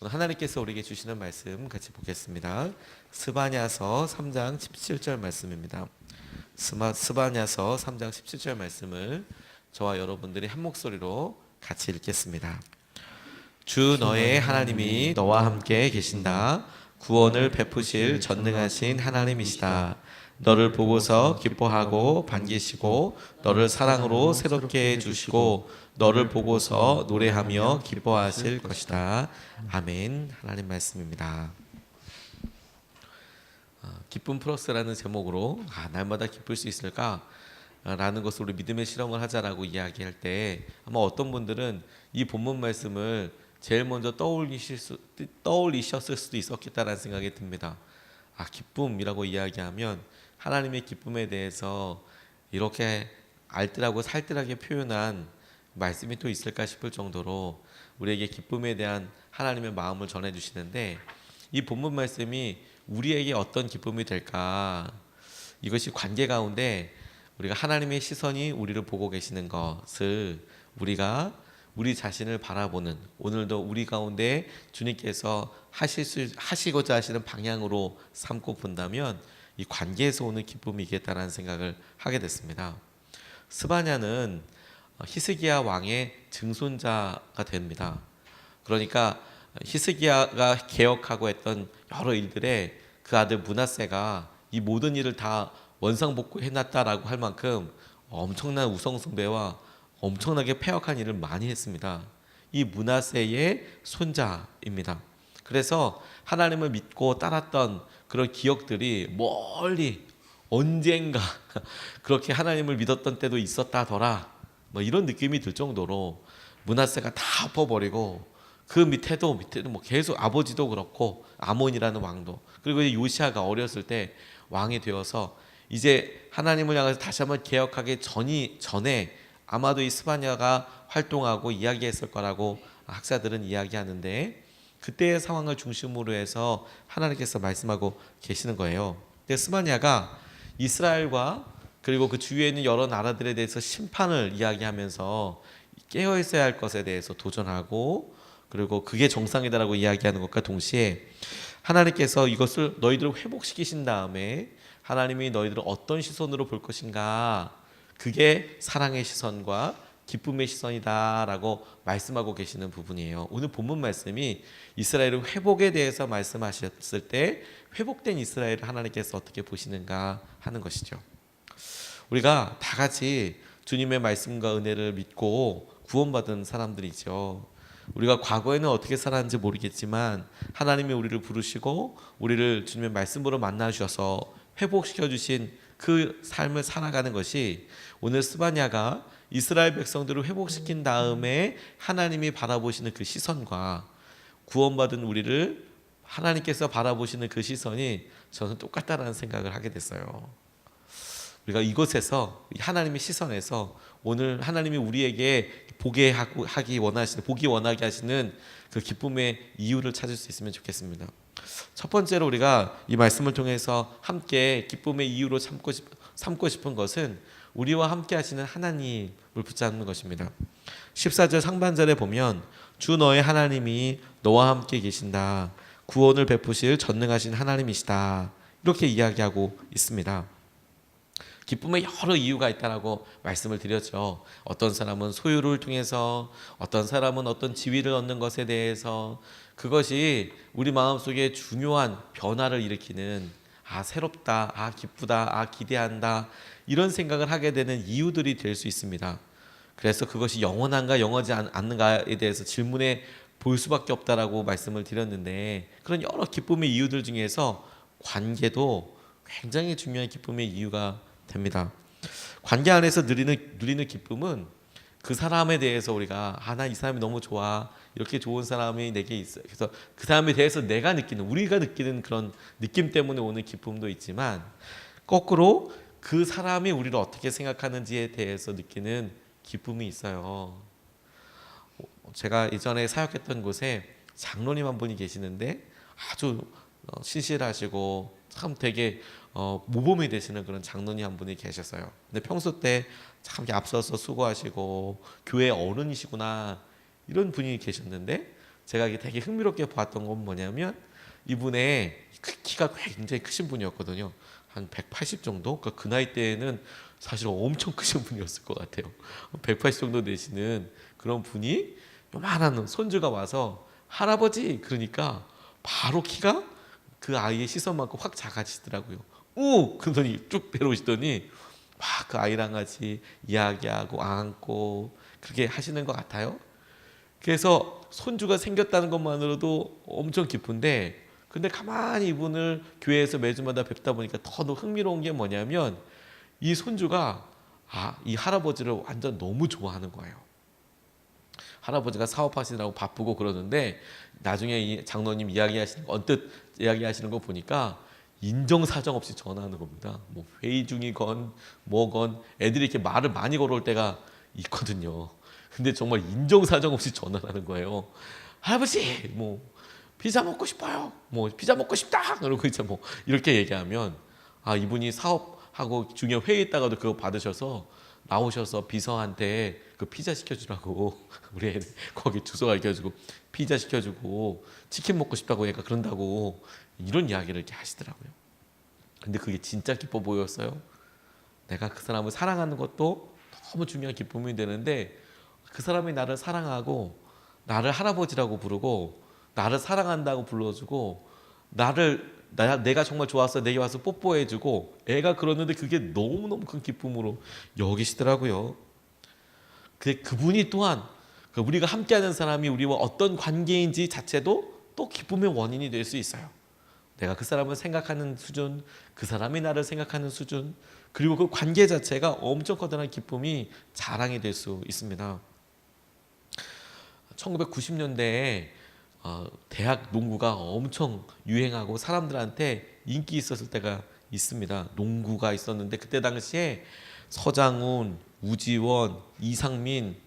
오늘 하나님께서 우리에게 주시는 말씀 같이 보겠습니다. 스바냐서 3장 17절 말씀입니다. 스바냐서 3장 17절 말씀을 저와 여러분들이 한 목소리로 같이 읽겠습니다. 주 너의 하나님이 너와 함께 계신다. 구원을 베푸실 전능하신 하나님이시다. 너를 보고서 기뻐하고 반기시고 너를 사랑으로 새롭게 해주시고 너를 보고서 노래하며 기뻐하실 것이다. 아멘. 하나님 말씀입니다. 기쁨 플러스라는 제목으로 날마다 기쁠 수 있을까? 라는 것을 우리 믿음의 실험을 하자라고 이야기할 때 아마 어떤 분들은 이 본문 말씀을 제일 먼저 떠올리셨을 수도 있었겠다라는 생각이 듭니다. 기쁨이라고 이야기하면 하나님의 기쁨에 대해서 이렇게 알뜰하고 살뜰하게 표현한 말씀이 또 있을까 싶을 정도로 우리에게 기쁨에 대한 하나님의 마음을 전해주시는데, 이 본문 말씀이 우리에게 어떤 기쁨이 될까? 이것이 관계 가운데 우리가 하나님의 시선이 우리를 보고 계시는 것을 우리가 우리 자신을 바라보는, 오늘도 우리 가운데 주님께서 하시고자 하시는 방향으로 삼고 본다면 이 관계에서 오는 기쁨이겠다라는 생각을 하게 됐습니다. 스바냐는 히스기야 왕의 증손자가 됩니다. 그러니까 히스기야가 개혁하고 했던 여러 일들에 그 아들 므낫세가 이 모든 일을 다 원상복구해놨다라고 할 만큼 엄청난 우상숭배와 엄청나게 패역한 일을 많이 했습니다. 이 므낫세의 손자입니다. 그래서 하나님을 믿고 따랐던 그런 기억들이 멀리 언젠가 그렇게 하나님을 믿었던 때도 있었다더라, 이런 느낌이 들 정도로 므낫세가 다 엎어버리고 그 밑에도 계속 아버지도 그렇고 아몬이라는 왕도, 그리고 이제 요시아가 어렸을 때 왕이 되어서 이제 하나님을 향해서 다시 한번 개혁하기 전에 아마도 이 스바냐가 활동하고 이야기했을 거라고 학자들은 이야기하는데, 그때의 상황을 중심으로 해서 하나님께서 말씀하고 계시는 거예요. 근데 스바냐가 이스라엘과 그리고 그 주위에 있는 여러 나라들에 대해서 심판을 이야기하면서 깨어 있어야 할 것에 대해서 도전하고, 그리고 그게 정상이다라고 이야기하는 것과 동시에 하나님께서 이것을 너희들을 회복시키신 다음에 하나님이 너희들을 어떤 시선으로 볼 것인가, 그게 사랑의 시선과 기쁨의 시선이다라고 말씀하고 계시는 부분이에요. 오늘 본문 말씀이 이스라엘의 회복에 대해서 말씀하셨을 때 회복된 이스라엘을 하나님께서 어떻게 보시는가 하는 것이죠. 우리가 다 같이 주님의 말씀과 은혜를 믿고 구원받은 사람들이죠. 우리가 과거에는 어떻게 살았는지 모르겠지만 하나님이 우리를 부르시고 우리를 주님의 말씀으로 만나 주셔서 회복시켜 주신 그 삶을 살아가는 것이 오늘 스바냐가 이스라엘 백성들을 회복시킨 다음에 하나님이 바라보시는 그 시선과 구원받은 우리를 하나님께서 바라보시는 그 시선이 저는 똑같다라는 생각을 하게 됐어요. 우리가 이곳에서 하나님의 시선에서 오늘 하나님이 우리에게 보기 원하게 하시는 그 기쁨의 이유를 찾을 수 있으면 좋겠습니다. 첫 번째로 우리가 이 말씀을 통해서 함께 기쁨의 이유로 삼고 싶은 것은 우리와 함께 하시는 하나님을 붙잡는 것입니다. 14절 상반절에 보면 주 너의 하나님이 너와 함께 계신다. 구원을 베푸실 전능하신 하나님이시다. 이렇게 이야기하고 있습니다. 기쁨에 여러 이유가 있다라고 말씀을 드렸죠. 어떤 사람은 소유를 통해서, 어떤 사람은 어떤 지위를 얻는 것에 대해서, 그것이 우리 마음속에 중요한 변화를 일으키는 새롭다, 기쁘다, 기대한다, 이런 생각을 하게 되는 이유들이 될 수 있습니다. 그래서 그것이 영원한가 영원하지 않는가에 대해서 질문해 볼 수밖에 없다라고 말씀을 드렸는데, 그런 여러 기쁨의 이유들 중에서 관계도 굉장히 중요한 기쁨의 이유가 됩니다. 관계 안에서 누리는 기쁨은 그 사람에 대해서 우리가 나 이 사람이 너무 좋아, 이렇게 좋은 사람이 내게 있어, 그래서 그 사람에 대해서 우리가 느끼는 그런 느낌 때문에 오는 기쁨도 있지만, 거꾸로 그 사람이 우리를 어떻게 생각하는지에 대해서 느끼는 기쁨이 있어요. 제가 예전에 사역했던 곳에 장로님 한 분이 계시는데 아주 신실하시고 참 되게 모범이 되시는 그런 장로님 한 분이 계셨어요. 근데 평소 때 참 앞서서 수고하시고 교회 어른이시구나, 이런 분이 계셨는데 제가 이게 되게 흥미롭게 봤던 건 뭐냐면 이분의 키가 굉장히 크신 분이었거든요. 한 180 정도? 그러니까 그 나이 때에는 사실 엄청 크신 분이었을 것 같아요. 180 정도 되시는 그런 분이 요만한 손주가 와서 할아버지 그러니까 바로 키가 그 아이의 시선만큼 확 작아지더라고요. 오! 그러더니 쭉 내려오시더니 막 그 아이랑 같이 이야기하고 안고 그렇게 하시는 것 같아요. 그래서 손주가 생겼다는 것만으로도 엄청 기쁜데 근데 가만히 이분을 교회에서 매주마다 뵙다 보니까 더 흥미로운 게 뭐냐면 이 손주가 이 할아버지를 완전 너무 좋아하는 거예요. 할아버지가 사업하시느라고 바쁘고 그러는데 나중에 이 장로님 이야기하시는 거 언뜻 이야기하시는 거 보니까 인정사정 없이 전화하는 겁니다. 뭐 회의 중이건 뭐건 애들이 이렇게 말을 많이 걸어올 때가 있거든요. 근데 정말 인정사정 없이 전화를 하는 거예요. 할아버지 뭐 피자 먹고 싶어요. 뭐 피자 먹고 싶다. 그러고 이제 뭐 이렇게 얘기하면 이분이 사업하고 중요한 회의 있다가도 그거 받으셔서 나오셔서 비서한테 그 피자 시켜주라고 우리 애 거기 주소 알려주고 피자 시켜주고 치킨 먹고 싶다고 얘가 그런다고 이런 이야기를 이렇게 하시더라고요. 근데 그게 진짜 기뻐 보였어요. 내가 그 사람을 사랑하는 것도 너무 중요한 기쁨이 되는데 그 사람이 나를 사랑하고 나를 할아버지라고 부르고 나를 사랑한다고 불러주고 내가 정말 좋았어 내게 와서 뽀뽀해주고 애가 그러는데 그게 너무너무 큰 기쁨으로 여기시더라고요. 그분이 또한 우리가 함께하는 사람이 우리와 어떤 관계인지 자체도 또 기쁨의 원인이 될 수 있어요. 내가 그 사람을 생각하는 수준, 그 사람이 나를 생각하는 수준, 그리고 그 관계 자체가 엄청 커다란 기쁨이 자랑이 될 수 있습니다. 1990년대에 대학 농구가 엄청 유행하고 사람들한테 인기 있었을 때가 있습니다. 농구가 있었는데 그때 당시에 서장훈, 우지원, 이상민,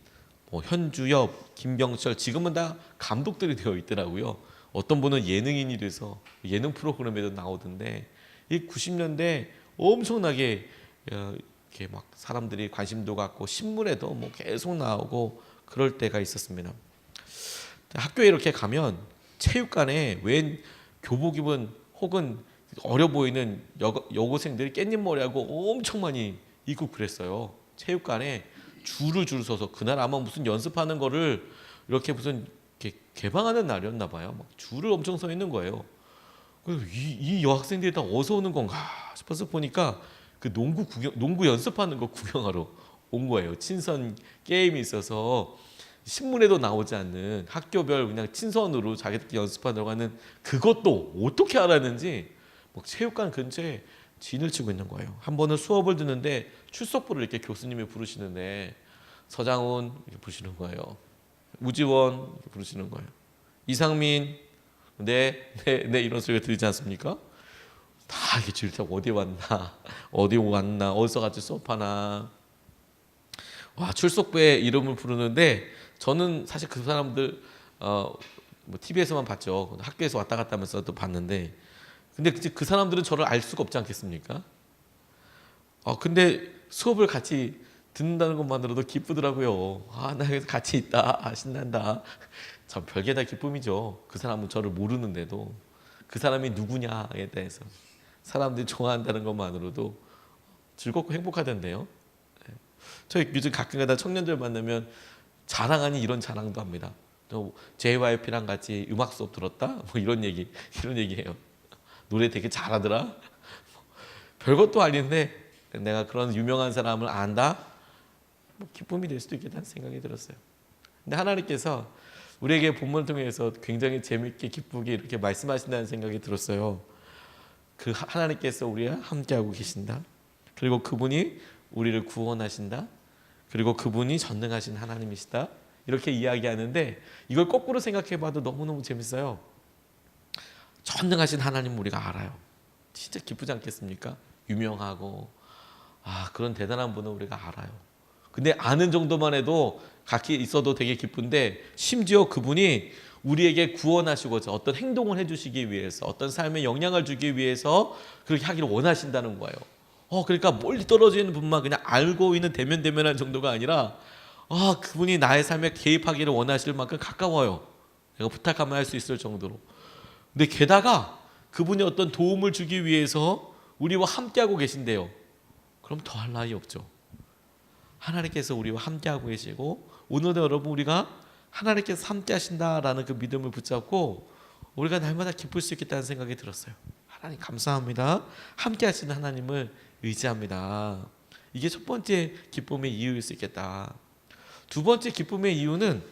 현주엽, 김병철 지금은 다 감독들이 되어 있더라고요. 어떤 분은 예능인이 돼서 예능 프로그램에도 나오던데 이 90년대 엄청나게 이렇게 막 사람들이 관심도 갖고 신문에도 뭐 계속 나오고 그럴 때가 있었습니다. 학교에 이렇게 가면 체육관에 웬 교복 입은 혹은 어려 보이는 여고생들이 깻잎 머리하고 엄청 많이 입고 그랬어요. 체육관에 줄을 서서 그날 아마 무슨 연습하는 거를 이렇게 무슨 이렇게 개방하는 날이었나 봐요. 막 줄을 엄청 서 있는 거예요. 그래서 이 여학생들이 다 어디서 오는 건가 싶어서 보니까 그 농구 연습하는 거 구경하러 온 거예요. 친선 게임이 있어서 신문에도 나오지 않는 학교별 그냥 친선으로 자기들끼리 연습하러 가는 그것도 어떻게 알았는지 막 체육관 근처에 진을 치고 있는 거예요. 한 번은 수업을 듣는데 출석부를 이렇게 교수님이 부르시는데 서장훈 이렇게 부르시는 거예요. 우지원 이렇게 부르시는 거예요. 이상민 네 이런 소리가 들리지 않습니까? 다 이렇게 줄 타고 어디 왔나 어디서 같이 수업하나. 와 출석부에 이름을 부르는데 저는 사실 그 사람들 뭐 TV에서만 봤죠. 학교에서 왔다 갔다 하면서도 봤는데 근데 그 사람들은 저를 알 수가 없지 않겠습니까? 근데 수업을 같이 듣는다는 것만으로도 기쁘더라고요. 나 여기서 같이 있다. 신난다. 참 별게 다 기쁨이죠. 그 사람은 저를 모르는데도 그 사람이 누구냐에 대해서 사람들이 좋아한다는 것만으로도 즐겁고 행복하던데요. 저희 요즘 가끔가다 청년들 만나면 자랑 아닌 이런 자랑도 합니다. JYP랑 같이 음악 수업 들었다? 뭐 이런 얘기해요. 노래 되게 잘하더라. 별것도 아닌데 내가 그런 유명한 사람을 안다? 뭐 기쁨이 될 수도 있겠다는 생각이 들었어요. 근데 하나님께서 우리에게 본문을 통해서 굉장히 재밌게 기쁘게 이렇게 말씀하신다는 생각이 들었어요. 그 하나님께서 우리와 함께하고 계신다. 그리고 그분이 우리를 구원하신다. 그리고 그분이 전능하신 하나님이시다. 이렇게 이야기하는데 이걸 거꾸로 생각해봐도 너무너무 재밌어요. 전능하신 하나님 우리가 알아요. 진짜 기쁘지 않겠습니까? 유명하고 그런 대단한 분은 우리가 알아요. 근데 아는 정도만 해도 각기 있어도 되게 기쁜데 심지어 그분이 우리에게 구원하시고자 어떤 행동을 해주시기 위해서 어떤 삶에 영향을 주기 위해서 그렇게 하기를 원하신다는 거예요. 그러니까 멀리 떨어져 있는 분만 그냥 알고 있는 대면대면한 정도가 아니라 그분이 나의 삶에 개입하기를 원하실 만큼 가까워요. 내가 부탁하면 할 수 있을 정도로. 근데 게다가 그분이 어떤 도움을 주기 위해서 우리와 함께하고 계신대요. 그럼 더할 나위 없죠. 하나님께서 우리와 함께하고 계시고 오늘도 여러분 우리가 하나님께서 함께하신다라는 그 믿음을 붙잡고 우리가 날마다 기쁠 수 있겠다는 생각이 들었어요. 하나님 감사합니다. 함께하시는 하나님을 의지합니다. 이게 첫 번째 기쁨의 이유일 수 있겠다. 두 번째 기쁨의 이유는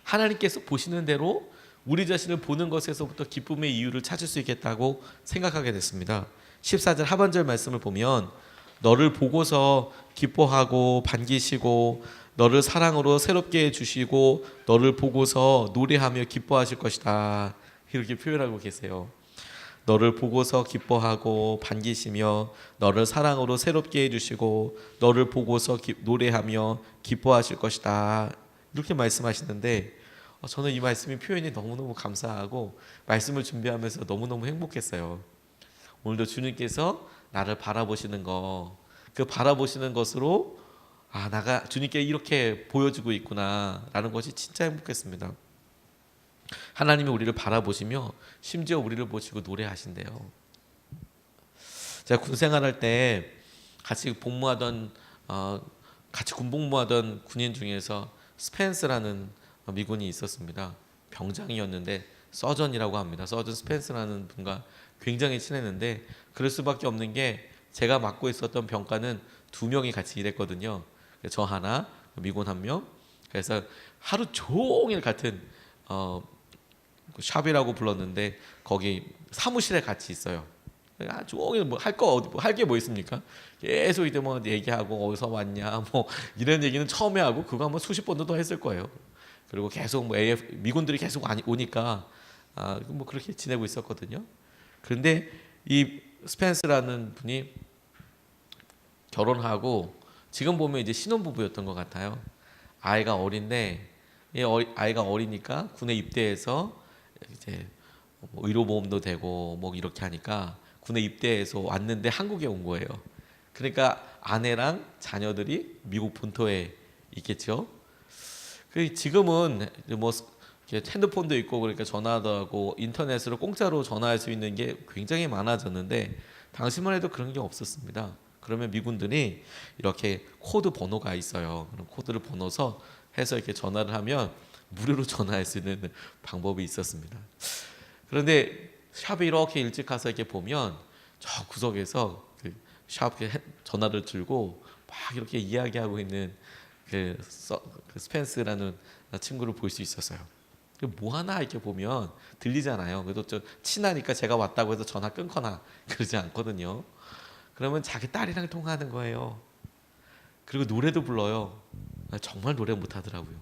하나님께서 보시는 대로 우리 자신을 보는 것에서부터 기쁨의 이유를 찾을 수 있겠다고 생각하게 됐습니다. 14절 하반절 말씀을 보면 너를 보고서 기뻐하고 반기시고 너를 사랑으로 새롭게 해주시고 너를 보고서 노래하며 기뻐하실 것이다. 이렇게 표현하고 계세요. 너를 보고서 기뻐하고 반기시며 너를 사랑으로 새롭게 해주시고 너를 보고서 노래하며 기뻐하실 것이다. 이렇게 말씀하시는데 저는 이 말씀이 표현이 너무너무 감사하고 말씀을 준비하면서 너무너무 행복했어요. 오늘도 주님께서 나를 바라보시는 거, 그 바라보시는 것으로 나가 주님께 이렇게 보여주고 있구나 라는 것이 진짜 행복했습니다. 하나님이 우리를 바라보시며 심지어 우리를 보시고 노래하신대요. 제가 군 생활할 때 같이 복무하던 같이 군복무하던 군인 중에서 스펜스라는 미군이 있었습니다. 병장이었는데 서전이라고 합니다. 서전 스펜스라는 분과 굉장히 친했는데 그럴 수밖에 없는 게 제가 맡고 있었던 병과는 2명이 같이 일했거든요. 저 하나, 미군 1명. 그래서 하루 종일 같은 샵이라고 불렀는데 거기 사무실에 같이 있어요. 종일 뭐 할 게 뭐 있습니까? 계속 이제 뭐 얘기하고 어디서 왔냐 뭐 이런 얘기는 처음에 하고 그거 한번 수십 번도 더 했을 거예요. 그리고 계속 뭐 미군들이 계속 오니까 뭐 그렇게 지내고 있었거든요. 그런데 이 스펜스라는 분이 결혼하고 지금 보면 이제 신혼부부였던 것 같아요. 아이가 어린데 아이가 어리니까 군에 입대해서 이제 뭐 의료보험도 되고 뭐 이렇게 하니까 군에 입대해서 왔는데 한국에 온 거예요. 그러니까 아내랑 자녀들이 미국 본토에 있겠죠. 지금은 뭐 핸드폰도 있고 그러니까 전화도 하고 인터넷으로 공짜로 전화할 수 있는 게 굉장히 많아졌는데 당시만 해도 그런 게 없었습니다. 그러면 미군들이 이렇게 코드 번호가 있어요. 그럼 코드를 번호서 해서 이렇게 전화를 하면 무료로 전화할 수 있는 방법이 있었습니다. 그런데 샵에 이렇게 일찍 가서 이렇게 보면 저 구석에서 그 샵 전화를 들고 막 이렇게 이야기하고 있는 그 스펜스라는 친구를 볼 수 있었어요. 뭐 하나 이렇게 보면 들리잖아요. 그래도 좀 친하니까 제가 왔다고 해서 전화 끊거나 그러지 않거든요. 그러면 자기 딸이랑 통화하는 거예요. 그리고 노래도 불러요. 정말 노래 못하더라고요.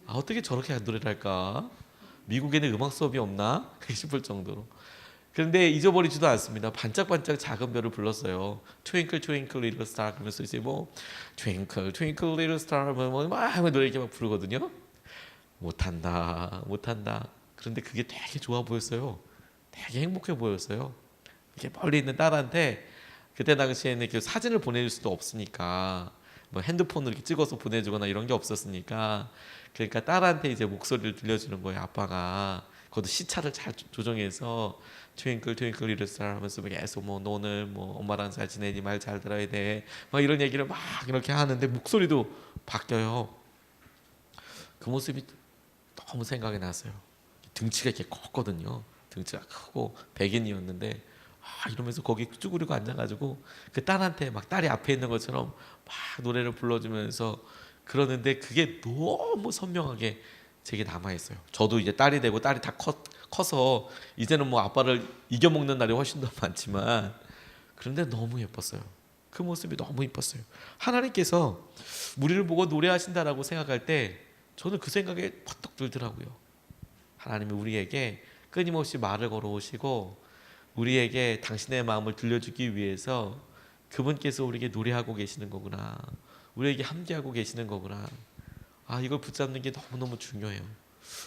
어떻게 저렇게 노래를 할까? 미국에는 음악 수업이 없나? 싶을 정도로. 그런데 잊어버리지도 않습니다. 반짝반짝 작은 별을 불렀어요. Twinkle Twinkle Little Star 그러면서 이제 뭐 Twinkle Twinkle Little Star 막 노래 이렇게 막 부르거든요. 못한다. 그런데 그게 되게 좋아 보였어요. 되게 행복해 보였어요. 이렇게 멀리 있는 딸한테 그때 당시에는 그 사진을 보내줄 수도 없으니까 뭐 핸드폰으로 이렇게 찍어서 보내주거나 이런 게 없었으니까 그러니까 딸한테 이제 목소리를 들려주는 거예요. 아빠가 그것도 시차를 잘 조정해서 트윙클 트윙클 리틀 스타 하면서 계속 뭐 너는 뭐 엄마랑 잘 지내니 말 잘 들어야 돼 막 이런 얘기를 막 이렇게 하는데 목소리도 바뀌어요. 그 모습이 너무 생각이 났어요. 등치가 이렇게 컸거든요. 등치가 크고 백인이었는데 이러면서 거기 쭈그리고 앉아가지고 그 딸한테 막 딸이 앞에 있는 것처럼 막 노래를 불러주면서 그러는데 그게 너무 선명하게 제게 남아있어요. 저도 이제 딸이 되고 딸이 다 커서 이제는 뭐 아빠를 이겨먹는 날이 훨씬 더 많지만 그런데 너무 예뻤어요. 그 모습이 너무 예뻤어요. 하나님께서 우리를 보고 노래하신다라고 생각할 때 저는 그 생각에 퍼뜩 들더라고요. 하나님이 우리에게 끊임없이 말을 걸어오시고 우리에게 당신의 마음을 들려주기 위해서 그분께서 우리에게 노래하고 계시는 거구나. 우리에게 함께하고 계시는 거구나. 이걸 붙잡는 게 너무너무 중요해요.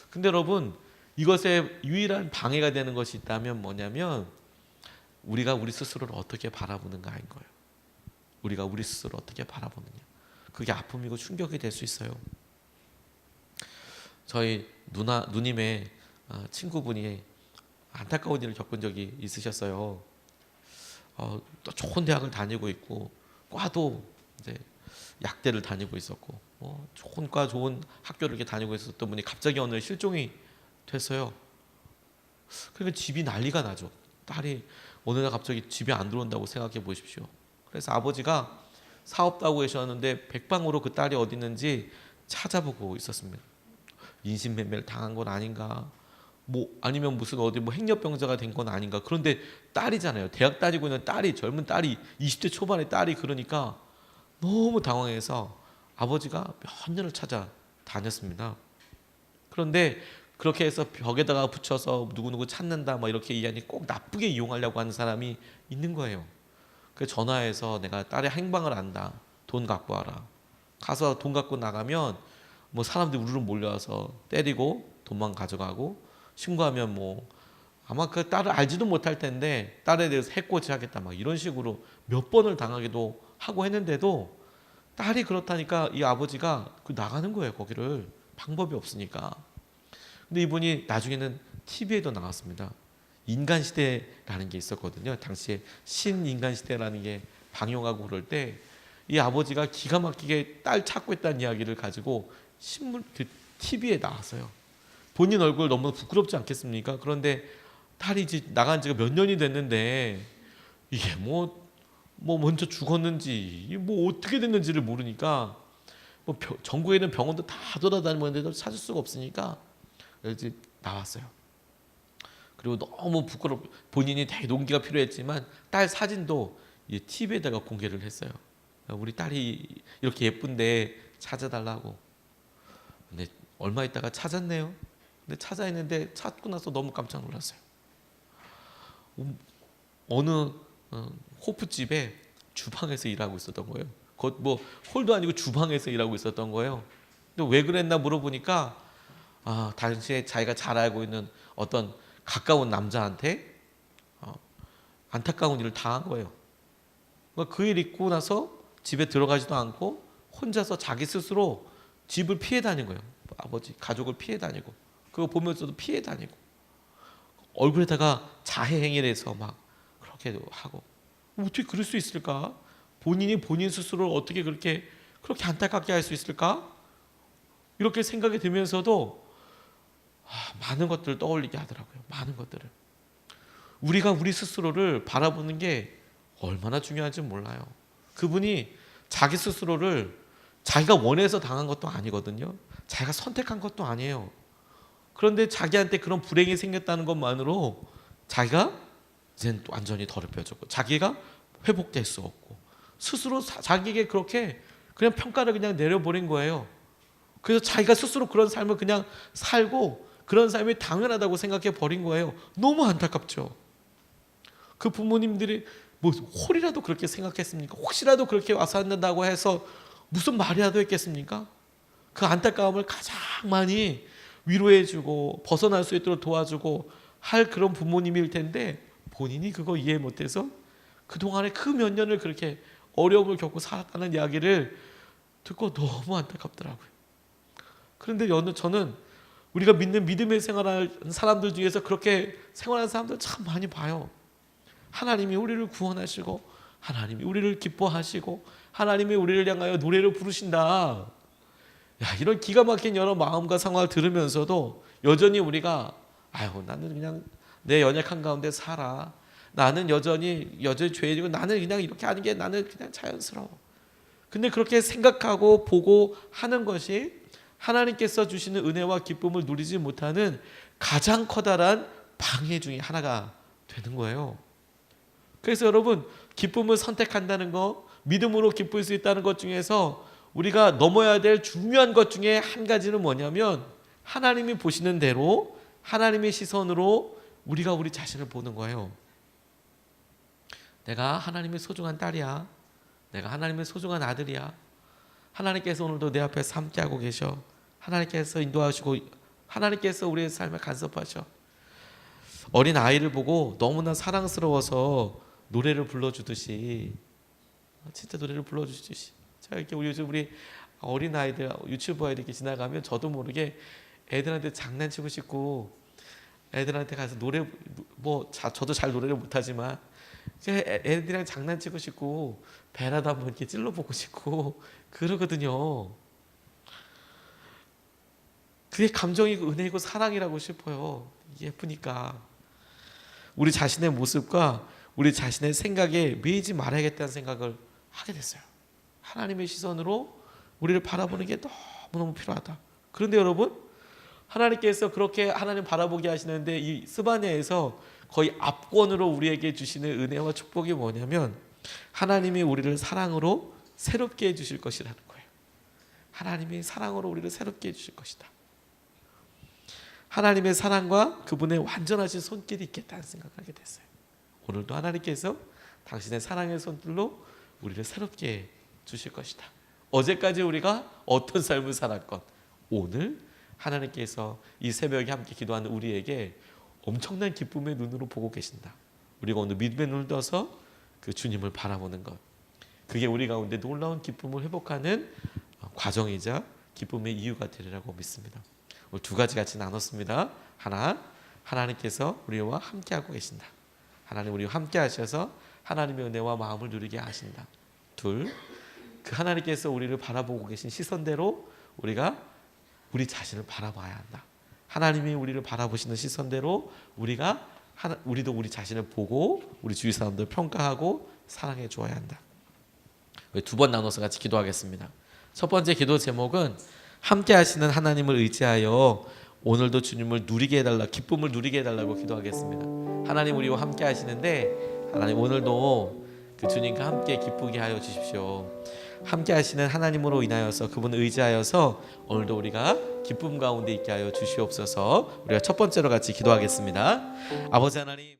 근데 여러분 이것에 유일한 방해가 되는 것이 있다면 뭐냐면 우리가 우리 스스로를 어떻게 바라보는가인 거예요. 우리가 우리 스스로를 어떻게 바라보느냐. 그게 아픔이고 충격이 될 수 있어요. 저희 누님의 친구분이 안타까운 일을 겪은 적이 있으셨어요. 또 좋은 대학을 다니고 있고 과도 이제 약대를 다니고 있었고 좋은 과 좋은 학교를 이렇게 다니고 있었던 분이 갑자기 어느 날 실종이 됐어요. 그러니까 집이 난리가 나죠. 딸이 어느 날 갑자기 집에 안 들어온다고 생각해 보십시오. 그래서 아버지가 사업도 하고 계셨는데 백방으로 그 딸이 어디 있는지 찾아보고 있었습니다. 인신매매를 당한 건 아닌가, 아니면 무슨 어디 행렬병자가 된 건 아닌가. 그런데 딸이잖아요. 대학 다니고 있는 딸이, 젊은 딸이, 20대 초반의 딸이. 그러니까 너무 당황해서 아버지가 몇 년을 찾아다녔습니다. 그런데 그렇게 해서 벽에다가 붙여서 누구누구 찾는다 이렇게 이야기, 꼭 나쁘게 이용하려고 하는 사람이 있는 거예요. 그래서 전화해서 내가 딸의 행방을 안다, 돈 갖고 와라. 가서 돈 갖고 나가면 사람들이 우르르 몰려와서 때리고 돈만 가져가고, 신고하면 아마 그 딸을 알지도 못할 텐데 딸에 대해서 해코지 하겠다 이런 식으로 몇 번을 당하기도 하고 했는데도 딸이 그렇다니까 이 아버지가 나가는 거예요. 거기를. 방법이 없으니까. 근데 이분이 나중에는 TV에도 나왔습니다. 인간시대라는 게 있었거든요. 당시에 신인간시대라는 게 방영하고 그럴 때 이 아버지가 기가 막히게 딸 찾고 있다는 이야기를 가지고 TV에 나왔어요. 본인 얼굴 너무 부끄럽지 않겠습니까? 그런데 딸이 이제 나간 지가 몇 년이 됐는데 이게 먼저 죽었는지 어떻게 됐는지를 모르니까 전국에 있는 병원도 다 돌아다니는데도 찾을 수가 없으니까 이제 나왔어요. 그리고 너무 본인이 되게 용기가 필요했지만 딸 사진도 TV에다가 공개를 했어요. 우리 딸이 이렇게 예쁜데 찾아달라고. 근데 얼마 있다가 찾았네요. 근데 찾아있는데 찾고 나서 너무 깜짝 놀랐어요. 어느 호프집에 주방에서 일하고 있었던 거예요. 홀도 아니고 주방에서 일하고 있었던 거예요. 근데 왜 그랬나 물어보니까 당시에 자기가 잘 알고 있는 어떤 가까운 남자한테 안타까운 일을 당한 거예요. 그 일 있고 나서 집에 들어가지도 않고 혼자서 자기 스스로 집을 피해 다닌 거예요. 아버지 가족을 피해 다니고, 그거 보면서도 피해 다니고, 얼굴에다가 자해 행위를 해서 그렇게 하고. 어떻게 그럴 수 있을까? 본인이 본인 스스로를 어떻게 그렇게 안타깝게 할 수 있을까? 이렇게 생각이 들면서도 많은 것들을 떠올리게 하더라고요. 많은 것들을. 우리가 우리 스스로를 바라보는 게 얼마나 중요한지 몰라요. 그분이 자기 스스로를 자기가 원해서 당한 것도 아니거든요. 자기가 선택한 것도 아니에요. 그런데 자기한테 그런 불행이 생겼다는 것만으로 자기가 이제 완전히 더럽혀졌고, 자기가 회복될 수 없고, 스스로 자기에게 그렇게 그냥 평가를 그냥 내려버린 거예요. 그래서 자기가 스스로 그런 삶을 그냥 살고 그런 삶이 당연하다고 생각해 버린 거예요. 너무 안타깝죠. 그 부모님들이 홀이라도 그렇게 생각했습니까? 혹시라도 그렇게 와서 한다고 해서 무슨 말이라도 했겠습니까? 그 안타까움을 가장 많이 위로해주고 벗어날 수 있도록 도와주고 할 그런 부모님일 텐데, 본인이 그거 이해 못해서 그동안에 그 몇 년을 그렇게 어려움을 겪고 살았다는 이야기를 듣고 너무 안타깝더라고요. 그런데 저는 우리가 믿는 믿음의 생활하는 사람들 중에서 그렇게 생활하는 사람들 참 많이 봐요. 하나님이 우리를 구원하시고, 하나님이 우리를 기뻐하시고, 하나님이 우리를 향하여 노래를 부르신다. 이런 기가 막힌 여러 마음과 상황을 들으면서도 여전히 우리가 나는 그냥 내 연약한 가운데 살아. 나는 여전히 죄인이고, 나는 그냥 이렇게 하는 게 나는 그냥 자연스러워. 근데 그렇게 생각하고 보고 하는 것이 하나님께서 주시는 은혜와 기쁨을 누리지 못하는 가장 커다란 방해 중에 하나가 되는 거예요. 그래서 여러분, 기쁨을 선택한다는 것, 믿음으로 기쁠 수 있다는 것 중에서 우리가 넘어야 될 중요한 것 중에 한 가지는 뭐냐면, 하나님이 보시는 대로 하나님의 시선으로 우리가 우리 자신을 보는 거예요. 내가 하나님의 소중한 딸이야. 내가 하나님의 소중한 아들이야. 하나님께서 오늘도 내 앞에서 함께하고 계셔. 하나님께서 인도하시고, 하나님께서 우리의 삶에 간섭하셔. 어린 아이를 보고 너무나 사랑스러워서 노래를 불러주듯이, 진짜 노래를 불러주듯이, 제가 이렇게 우리 어린 아이들, 유치부 아이들 이렇게 지나가면 저도 모르게 애들한테 장난치고 싶고 애들한테 가서 노래 저도 잘 노래를 못하지만 애들이랑 장난치고 싶고 배라도 한번 이렇게 찔러보고 싶고 그러거든요. 그게 감정이고 은혜이고 사랑이라고 싶어요. 예쁘니까. 우리 자신의 모습과 우리 자신의 생각에 매이지 말아야겠다는 생각을 하게 됐어요. 하나님의 시선으로 우리를 바라보는 게 너무너무 필요하다. 그런데 여러분, 하나님께서 그렇게 하나님 바라보게 하시는데 이 스바냐에서 거의 압권으로 우리에게 주시는 은혜와 축복이 뭐냐면 하나님이 우리를 사랑으로 새롭게 해주실 것이라는 거예요. 하나님이 사랑으로 우리를 새롭게 해주실 것이다. 하나님의 사랑과 그분의 완전하신 손길이 있겠다는 생각을 하게 됐어요. 오늘도 하나님께서 당신의 사랑의 손길로 우리를 새롭게 주실 것이다. 어제까지 우리가 어떤 삶을 살았건 오늘 하나님께서 이 새벽에 함께 기도하는 우리에게 엄청난 기쁨의 눈으로 보고 계신다. 우리가 오늘 믿음의 눈을 떠서 그 주님을 바라보는 것, 그게 우리 가운데 놀라운 기쁨을 회복하는 과정이자 기쁨의 이유가 되리라고 믿습니다. 오늘 두 가지 같이 나눴습니다. 하나, 하나님께서 우리와 함께하고 계신다. 하나님 우리와 함께 하셔서 하나님의 은혜와 마음을 누리게 하신다. 둘, 그 하나님께서 우리를 바라보고 계신 시선대로 우리가 우리 자신을 바라봐야 한다. 하나님이 우리를 바라보시는 시선대로 우리도 우리 자신을 보고 우리 주위 사람들 평가하고 사랑해 주어야 한다. 두 번 나눠서 같이 기도하겠습니다. 첫 번째 기도 제목은 함께 하시는 하나님을 의지하여 오늘도 주님을 누리게 해달라, 기쁨을 누리게 해달라고 기도하겠습니다. 하나님 우리와 함께 하시는데 하나님 오늘도 그 주님과 함께 기쁘게 하여 주십시오. 함께 하시는 하나님으로 인하여서 그분을 의지하여서 오늘도 우리가 기쁨 가운데 있게 하여 주시옵소서. 우리가 첫 번째로 같이 기도하겠습니다. 아버지 하나님,